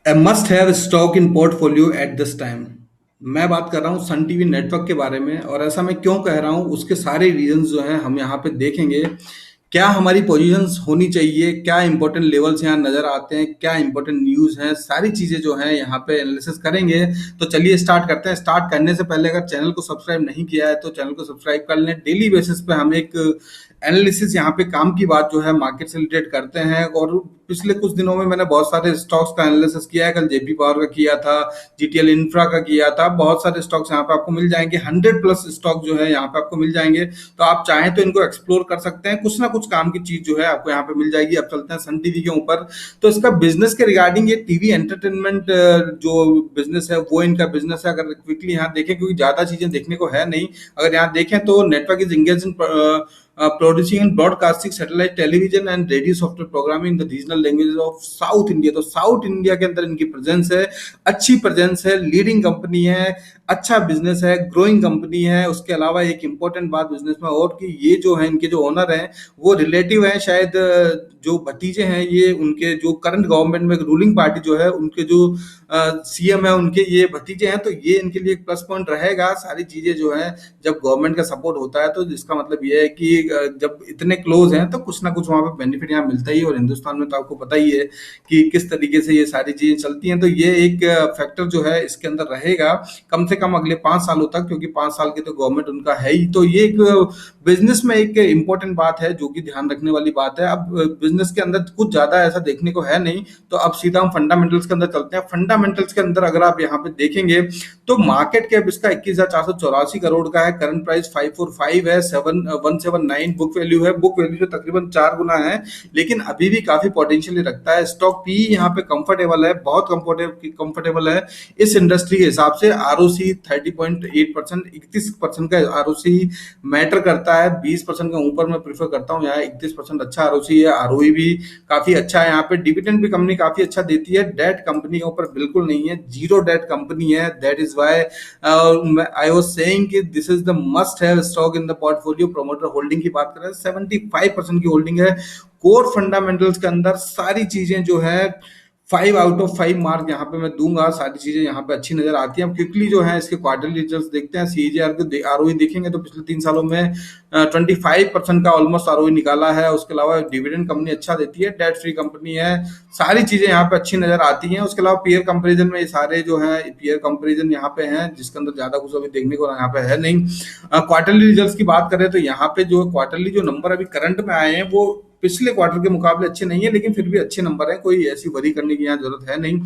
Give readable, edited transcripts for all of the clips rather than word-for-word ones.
A must have stock in portfolio at this time. मैं बात कर रहा हूँ सन टीवी नेटवर्क के बारे में, और ऐसा मैं क्यों कह रहा हूँ उसके सारे रीजंस जो हैं हम यहाँ पे देखेंगे। क्या हमारी पोजीशंस होनी चाहिए, क्या इंपॉर्टेंट लेवल्स यहाँ नजर आते हैं, क्या इंपॉर्टेंट न्यूज़ हैं, सारी चीज़ें जो हैं यहाँ पे एनालिसिस करेंगे। तो चलिए स्टार्ट करते हैं। स्टार्ट करने से पहले अगर चैनल को सब्सक्राइब नहीं किया है तो चैनल को सब्सक्राइब कर लें। डेली बेसिस पे हम एक एनालिसिस यहाँ पे काम की बात जो है मार्केट से रिलेटेड करते हैं। और पिछले कुछ दिनों में मैंने बहुत सारे स्टॉक्स का एनालिसिस किया है। कल जेपी पावर का किया था, जीटीएल इंफ्रा का किया था। बहुत सारे स्टॉक्स यहाँ पे आपको मिल जाएंगे, 100+ स्टॉक जो है यहाँ पे आपको मिल जाएंगे। तो आप चाहें तो इनको एक्सप्लोर कर सकते हैं, कुछ ना कुछ काम की चीज जो है आपको यहाँ पे मिल जाएगी। अब चलते हैं सन टीवी के ऊपर। तो इसका बिजनेस के रिगार्डिंग, ये टीवी एंटरटेनमेंट जो बिजनेस है वो इनका बिजनेस है। अगर क्विकली यहाँ देखें, क्योंकि ज्यादा चीजें देखने को है नहीं, अगर यहाँ देखें तो network is engage in producing and broadcasting satellite television and radio software programming in the regional languages of south India. तो साउथ इंडिया के अंदर इनकी प्रेजेंस है, अच्छी प्रेजेंस है, लीडिंग कंपनी है, अच्छा बिजनेस है, ग्रोइंग कंपनी है। उसके अलावा एक इंपॉर्टेंट बात बिजनेस में और कि ये जो है इनके जो ओनर हैं वो रिलेटिव हैं, शायद जो भतीजे हैं ये उनके जो करंट गवर्नमेंट में रूलिंग पार्टी जो है उनके जो सीएम है उनके ये भतीजे हैं। तो ये इनके लिए एक प्लस पॉइंट रहेगा। सारी चीजें जो है जब गवर्नमेंट का सपोर्ट होता है तो इसका मतलब ये है कि जब इतने क्लोज हैं तो कुछ ना कुछ वहां पे बेनिफिट यहाँ मिलता ही है। और हिंदुस्तान में तो आपको पता ही है कि किस तरीके से ये सारी चीजें चलती हैं। तो ये एक फैक्टर जो है इसके अंदर रहेगा कम से कम अगले 5 सालों तक, क्योंकि 5 साल की तो गवर्नमेंट उनका है ही। तो ये एक बिजनेस में एक इंपॉर्टेंट बात है जो कि ध्यान रखने वाली बात है। अब बिजनेस के अंदर कुछ ज्यादा ऐसा देखने को है नहीं, तो अब सीधा हम फंडामेंटल्स के अंदर चलते हैं। फंडामेंटल्स के अंदर अगर आप यहाँ पे देखेंगे तो मार्केट कैप इसका 21,484 करोड़ का है। करंट प्राइस 545 है, 179 बुक वैल्यू है। बुक वैल्यू जो तकरीबन 4 गुना है, लेकिन अभी भी काफी पोटेंशियल रखता है। स्टॉक पी यहाँ पे कंफर्टेबल है, बहुत कंफर्टेबल है इस इंडस्ट्री के हिसाब से। आरओसी 30.8%, 31% का आरओसी मैटर करता है। 20% का ऊपर मैं प्रीफर करता हूँ, यहाँ 31% अच्छा आरओसी है। आरओई भी काफी अच्छा है। यहाँ पे डिविडेंड भी कंपनी काफी अच्छा देती है। डेट कंपनी के ऊपर बिल्कुल नहीं है, जीरो डेट कंपनी है। That is why I was saying कि this is the must have stock in the portfolio. Promoter holding की बात करें 75% की होल्डिंग है। कोर फंडामेंटल्स के अंदर सारी चीजें जो है 5 आउट ऑफ 5 मार्क यहाँ पे मैं दूंगा। सारी चीजें यहाँ पे अच्छी नजर आती हैं। अब क्विकली जो है इसके क्वार्टरली रिजल्ट्स देखते हैं। सीएजीआर को आरओई देखेंगे तो पिछले 3 सालों में 25% का ऑलमोस्ट आरओई निकाला है। उसके अलावा डिविडेंड कंपनी अच्छा देती है, डेट फ्री कंपनी है। सारी चीजें यहाँ पे अच्छी नजर आती हैं। उसके अलावा पीयर कंपेरिजन में ये सारे जो है पीयर कंपेरिजन यहाँ पे हैं, जिसके अंदर ज्यादा कुछ अभी देखने को यहाँ पे है नहीं। क्वार्टरली रिजल्ट्स की बात करें तो यहाँ पे जो क्वार्टरली जो नंबर अभी करंट में आए हैं वो पिछले क्वार्टर के मुकाबले अच्छे नहीं है, लेकिन फिर भी अच्छे नंबर हैं। कोई ऐसी वरी करने की यहाँ जरूरत है नहीं।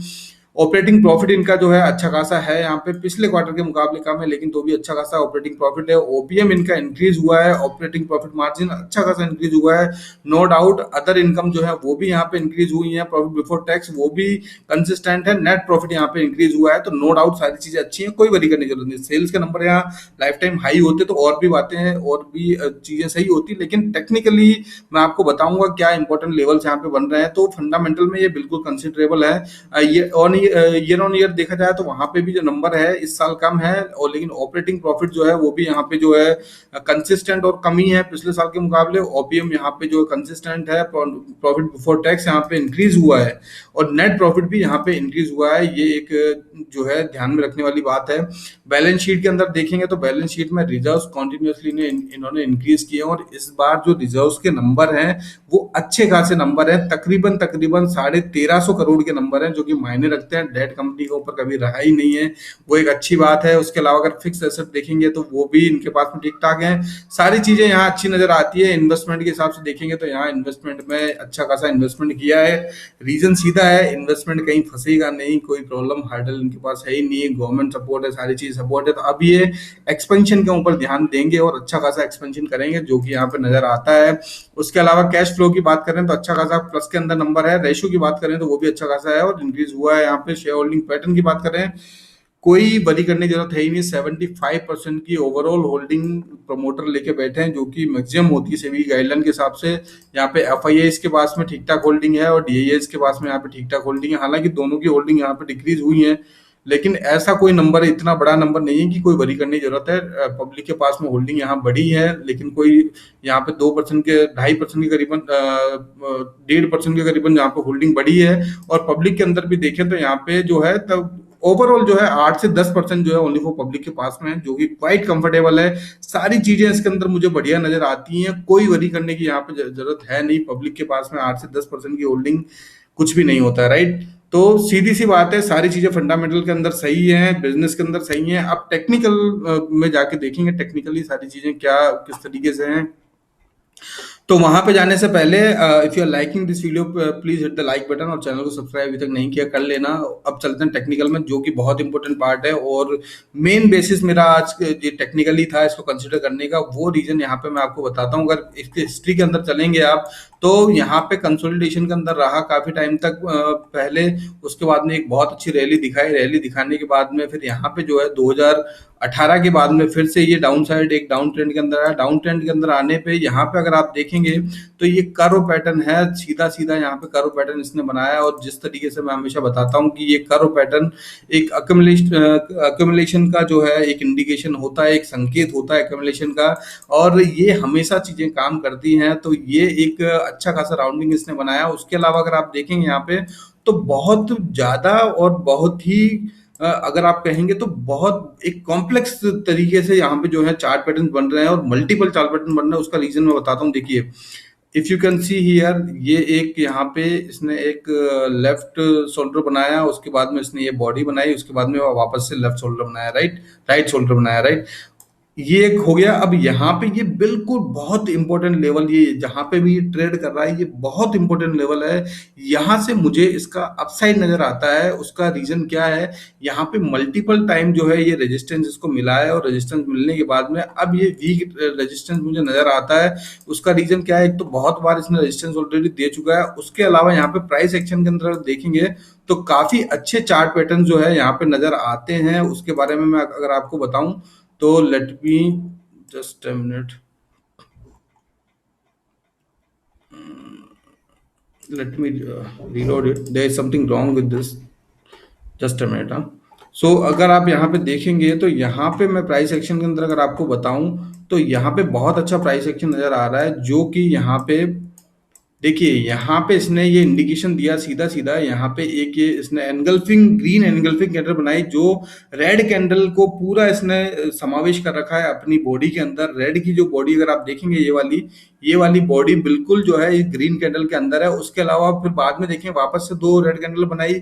ऑपरेटिंग प्रॉफिट इनका जो है अच्छा खासा है, यहाँ पे पिछले क्वार्टर के मुकाबले कम है लेकिन तो भी अच्छा खासा ऑपरेटिंग प्रॉफिट है। ओपीएम इनका इंक्रीज हुआ है, ऑपरेटिंग प्रॉफिट मार्जिन अच्छा खासा इंक्रीज हुआ है, नो डाउट। अदर इनकम जो है वो भी यहाँ पे इंक्रीज हुई है, प्रॉफिट बिफोर टैक्स वो भी कंसिस्टेंट है, नेट प्रॉफिट यहाँ पे इंक्रीज हुआ है। तो नो डाउट सारी चीजें अच्छी हैं, कोई वरी करने की जरूरत नहीं। सेल्स के नंबर यहाँ लाइफ टाइम हाई होते तो और भी बातें हैं और भी चीजें सही होती, लेकिन टेक्निकली मैं आपको बताऊंगा क्या इंपॉर्टेंट लेवल्स यहाँ पे बन रहे हैं। तो फंडामेंटल में ये बिल्कुल कंसिडरेबल है। ये ईयर ऑन ईयर देखा जाए तो वहां पे भी जो नंबर है इस साल कम है, और लेकिन ऑपरेटिंग प्रॉफिट जो है वो भी यहाँ पे जो है कंसिस्टेंट और कमी है पिछले साल के मुकाबले। ओपीएम यहाँ पे जो कंसिस्टेंट है, प्रॉफिट बिफोर टैक्स यहाँ पे इंक्रीज हुआ है और नेट प्रॉफिट भी यहाँ पे इंक्रीज हुआ है। ये एक जो है ध्यान में रखने वाली बात है। बैलेंस शीट के अंदर देखेंगे तो बैलेंस शीट में रिजर्व्स कॉन्टिन्यूसली इन्होंने इंक्रीज किए, और इस बार जो रिजर्व्स के नंबर हैं वो अच्छे खासे नंबर है। तकरीबन तकरीबन 1350 करोड़ के नंबर हैं, जो कि मायने रखते हैं। डेट कंपनी के ऊपर कभी रहा ही नहीं है, वो एक अच्छी बात है। उसके अलावा अगर फिक्स एसेट देखेंगे तो वो भी इनके पास में ठीक ठाक है। सारी चीजें यहाँ अच्छी नजर आती है। इन्वेस्टमेंट के हिसाब से देखेंगे तो यहाँ इन्वेस्टमेंट में अच्छा खासा इन्वेस्टमेंट किया है। रीजन सीधा है, इन्वेस्टमेंट कहीं फंसेगा नहीं, कोई प्रॉब्लम हर्डल इनके पास है ही नहीं, गवर्नमेंट सपोर्ट है, सारी चीज सपोर्ट है। तो अब ये एक्सपेंशन के ऊपर ध्यान देंगे और अच्छा खासा एक्सपेंशन करेंगे, जो कि यहाँ पे नजर आता है। उसके अलावा कैश फ्लो की बात करें तो अच्छा खासा प्लस के अंदर नंबर है। रेशियो की बात करें तो वो भी अच्छा खासा है और इंक्रीज हुआ है। यहाँ पे शेयर होल्डिंग पैटर्न की बात करें, कोई बड़ी करने की जरूरत है ही नहीं। 75% की ओवरऑल होल्डिंग प्रमोटर लेके बैठे हैं, जो कि मैक्सिमम होती है सेबी गाइडलाइन के हिसाब से। यहाँ पे एफआईआई के पास में ठीक ठाक होल्डिंग है और डीआईएस के पास में यहाँ पे ठीक ठाक होल्डिंग है। हालांकि दोनों की होल्डिंग यहाँ पे डिक्रीज हुई है, लेकिन ऐसा कोई नंबर इतना बड़ा नंबर नहीं है कि कोई वरी करने की जरूरत है। पब्लिक के पास में होल्डिंग यहाँ बढ़ी है, लेकिन कोई यहाँ पे 2% के 2.5% के करीबन 1.5% के करीबन यहाँ पे होल्डिंग बढ़ी है। और पब्लिक के अंदर भी देखें तो यहाँ पे जो है तब ओवरऑल जो है 8 से 10% जो है ओनली फॉर पब्लिक के पास में है, जो कि क्वाइट कंफर्टेबल है। सारी चीजें इसके अंदर मुझे बढ़िया नजर आती हैं, कोई वरी करने की यहाँ पे जरूरत है नहीं। पब्लिक के पास में 8 से 10% की होल्डिंग कुछ भी नहीं होता है, राइट। तो सीधी सी बात है, सारी चीजें फंडामेंटल के अंदर सही है, बिजनेस के अंदर सही है। अब टेक्निकल में जाके देखेंगे टेक्निकली सारी चीजें क्या किस तरीके से हैं। तो वहां पे जाने से पहले if you are liking this video please hit the like button, और चैनल को सब्सक्राइब अभी तक नहीं किया कर लेना। अब चलते हैं टेक्निकल में, जो कि बहुत इंपॉर्टेंट पार्ट है और मेन बेसिस मेरा आज ये टेक्निकली था इसको कंसिडर करने का। वो रीजन यहाँ पे मैं आपको बताता हूँ। अगर इसके हिस्ट्री के अंदर चलेंगे आप, तो यहाँ पे कंसोलिडेशन के अंदर रहा काफी टाइम तक पहले। उसके बाद में एक बहुत अच्छी रैली दिखाई, रैली दिखाने के बाद में फिर यहाँ पे जो है 2018 के बाद में फिर से ये डाउन साइड एक डाउन ट्रेंड के अंदर आया। डाउन ट्रेंड के अंदर आने पे यहाँ पे अगर आप देखेंगे तो ये कर्व पैटर्न है, सीधा सीधा यहाँ पे कर्व पैटर्न इसने बनाया। और जिस तरीके से मैं हमेशा बताता हूँ कि ये कर्व पैटर्न एक अक्यूमुलेशन का जो है एक इंडिकेशन होता है, एक संकेत होता है अक्यूमुलेशन का, और ये हमेशा चीजें काम करती हैं। तो ये एक अच्छा खासा राउंडिंग इसने बनाया। उसके अलावा अगर आप देखेंगे यहाँ पे तो बहुत ज्यादा और बहुत ही अगर आप कहेंगे तो बहुत एक कॉम्प्लेक्स तरीके से यहाँ पे जो है चार्ट पैटर्न बन रहे हैं और मल्टीपल चार्ट पैटर्न बन रहे हैं। उसका रीजन मैं बताता हूँ। देखिए, if you can see here, ये एक यहाँ पे इसने एक लेफ्ट शोल्डर बनाया, उसके बाद में इसने ये बॉडी बनाई, उसके बाद में वापस से लेफ्ट शोल्डर बनाया, राइट, राइट शोल्डर बनाया, राइट। ये एक हो गया। अब यहाँ पे ये बिल्कुल बहुत इंपॉर्टेंट लेवल, ये जहां पे भी ट्रेड कर रहा है ये बहुत इंपॉर्टेंट लेवल है। यहाँ से मुझे इसका अपसाइड नजर आता है। उसका रीजन क्या है, यहाँ पे मल्टीपल टाइम जो है ये रेजिस्टेंस इसको मिला है, और रेजिस्टेंस मिलने के बाद में अब ये वीक रेजिस्टेंस मुझे नजर आता है। उसका रीजन क्या है, एक तो बहुत बार इसने रेजिस्टेंस ऑलरेडी दे चुका है। उसके अलावा यहाँ पे प्राइस एक्शन के अंदर देखेंगे तो काफी अच्छे चार्ट पैटर्न जो है यहाँ पे नजर आते हैं। उसके बारे में मैं अगर आपको बताऊं तो let me just a minute, let me reload it, there is something wrong with this, just a minute, हाँ। सो अगर आप यहाँ पे देखेंगे तो यहाँ पे मैं प्राइस एक्शन के अंदर अगर आपको बताऊं तो यहाँ पे बहुत अच्छा प्राइस एक्शन नजर आ रहा है, जो कि यहाँ पे देखिए यहाँ पे इसने ये इंडिकेशन दिया सीधा सीधा। यहाँ पे एक ये इसने एनगल्फिंग ग्रीन एनगल्फिंग कैंडल बनाई, जो रेड कैंडल को पूरा इसने समावेश कर रखा है अपनी बॉडी के अंदर। रेड की जो बॉडी अगर आप देखेंगे, ये वाली बॉडी बिल्कुल जो है ग्रीन कैंडल के अंदर है। उसके अलावा फिर बाद में देखें वापस से दो रेड कैंडल बनाई,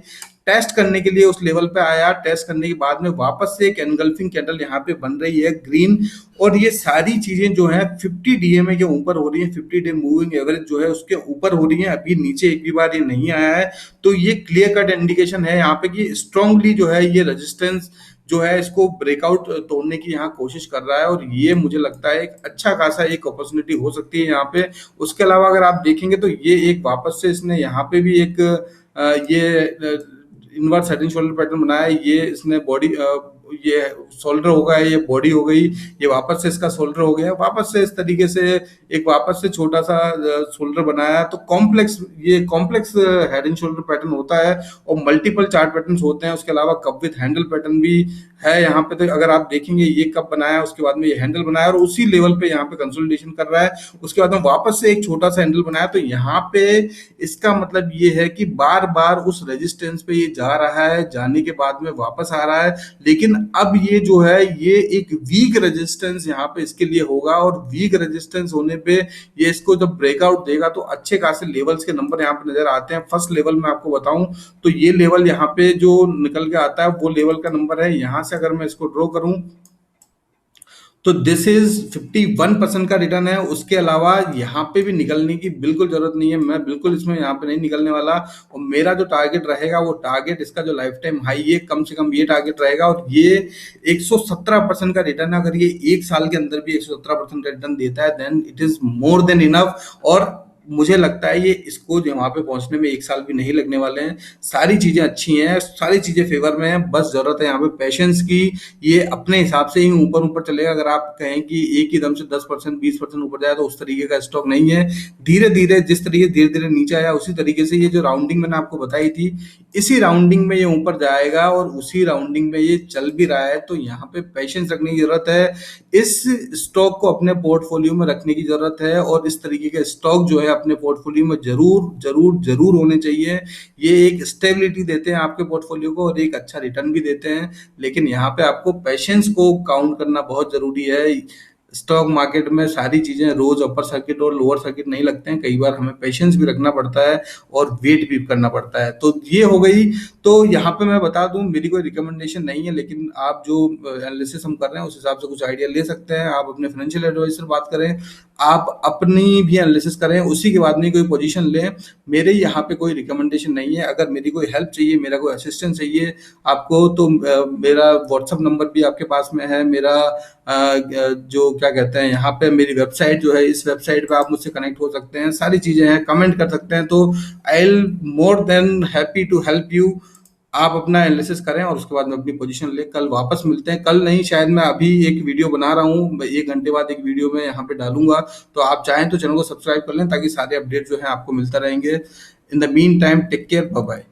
टेस्ट करने के लिए उस लेवल पे आया। टेस्ट करने के बाद में वापस से एक एनगल्फिंग कैंडल यहाँ पे बन रही है ग्रीन। और ये सारी चीजें जो है 50 डीएमए के ऊपर हो रही है, 50 डे मूविंग एवरेज जो है उसके ऊपर हो रही है। अभी नीचे एक भी बार ये नहीं आया है। तो ये क्लियर कट इंडिकेशन है यहाँ पे कि स्ट्रांगली जो है ये रेजिस्टेंस जो है इसको ब्रेकआउट तोड़ने की यहाँ कोशिश कर रहा है, और ये मुझे लगता है एक अच्छा खासा एक अपॉर्चुनिटी हो सकती है यहाँ पे। उसके अलावा अगर आप देखेंगे तो ये एक वापस से इसने यहाँ पे भी एक ये inverse head and shoulder pattern बनाया। ये इसने बॉडी ये शोल्डर होगा, ये बॉडी हो गई, ये वापस से इसका शोल्डर हो गया, वापस से इस तरीके से एक वापस से छोटा सा शोल्डर बनाया। तो कॉम्प्लेक्स ये complex head and shoulder pattern होता है, और मल्टीपल चार्ट पैटर्न होते हैं। उसके अलावा कप विथ हैंडल पैटर्न भी है यहाँ पे। तो अगर आप देखेंगे ये कप बनाया, उसके बाद में ये हैंडल बनाया, और उसी लेवल पे यहाँ पे कंसोलिडेशन कर रहा है। उसके बाद में वापस से एक छोटा सा हैंडल बनाया। तो यहाँ पे इसका मतलब ये है कि बार बार उस रेजिस्टेंस पे ये जा रहा है, जाने के बाद में वापस आ रहा है। लेकिन अब ये जो है ये एक वीक रेजिस्टेंस यहाँ पे इसके लिए होगा, और वीक रेजिस्टेंस होने पे ये इसको जब ब्रेकआउट देगा तो अच्छे खासे लेवल्स के नंबर यहाँ पे नजर आते हैं। फर्स्ट लेवल में आपको बताऊं तो ये लेवल यहाँ पे जो निकल के आता है वो लेवल का नंबर है। यहाँ से अगर मैं इसको ड्रॉ करूं तो दिस इज 51% का रिटर्न है। उसके अलावा यहाँ पे भी निकलने की बिल्कुल जरूरत नहीं है, मैं बिल्कुल इसमें यहाँ पे नहीं निकलने वाला। और मेरा जो टारगेट रहेगा वो टारगेट इसका जो लाइफ टाइम हाई है कम से कम ये टारगेट रहेगा। और ये 117% का रिटर्न है। अगर ये एक साल के अंदर भी 117% का रिटर्न देता है then it is more than enough. और मुझे लगता है ये इसको जो वहाँ पे पहुँचने में 1 साल भी नहीं लगने वाले हैं। सारी चीज़ें अच्छी हैं, सारी चीज़ें फ़ेवर में हैं, बस ज़रूरत है यहाँ पे पेशेंस की। ये अपने हिसाब से ही ऊपर-ऊपर चलेगा। अगर आप कहें कि एक ही दम से 10% 20% ऊपर जाए तो उस तरीके का स्टॉक नहीं है। धीरे-धीरे जिस तरीके धीरे-धीरे नीचे आया उसी तरीके से ये जो राउंडिंग मैंने आपको बताई थी, इसी राउंडिंग में ये ऊपर जाएगा और उसी राउंडिंग में ये चल भी रहा है, तो यहाँ पे पेशेंस रखने की ज़रूरत है। इस स्टॉक को अपने पोर्टफोलियो में रखने की ज़रूरत है और इस तरीके के स्टॉक जो है अपने पोर्टफोलियो में ज़रूर, ज़रूर, ज़रूर होने चाहिए। ये एक स्टेबिलिटी देते हैं आपके पोर्टफोलियो को और एक अच्छा रिटर्न भी देते हैं। लेकिन यहाँ पे आपको पेशेंस को काउंट करना बहुत ज़रूरी है। स्टॉक मार्केट में सारी चीज़ें रोज़ अपर सर्किट और लोअर सर्किट नहीं लगते हैं। कई बार हमें पेशेंस भी रखना पड़ता है और वेट भी करना पड़ता है। तो ये हो गई। तो यहाँ पे मैं बता दूँ मेरी कोई रिकमेंडेशन नहीं है, लेकिन आप जो एनालिसिस हम कर रहे हैं उस हिसाब से कुछ आइडिया ले सकते हैं। आप अपने फाइनेंशियल एडवाइजर बात करें, आप अपनी भी एनालिसिस करें, उसी के बाद में कोई पोजीशन लें। मेरे यहाँ पे कोई रिकमेंडेशन नहीं है। अगर मेरी कोई हेल्प चाहिए, मेरा कोई असिस्टेंस चाहिए आपको, तो मेरा व्हाट्सअप नंबर भी आपके पास में है। मेरा जो क्या कहते हैं यहाँ पे मेरी वेबसाइट जो है, इस वेबसाइट पे आप मुझसे कनेक्ट हो सकते हैं। सारी चीज़ें हैं, कमेंट कर सकते हैं। तो I will more than happy to help you. आप अपना एनालिसिस करें और उसके बाद में अपनी पोजीशन लें। कल वापस मिलते हैं। कल नहीं, शायद मैं अभी एक वीडियो बना रहा हूँ, 1 घंटे बाद एक वीडियो मैं यहाँ पे डालूंगा। तो आप चाहें तो चैनल को सब्सक्राइब कर लें ताकि सारे अपडेट जो है आपको मिलता रहेंगे। In the meantime, take care, bye bye.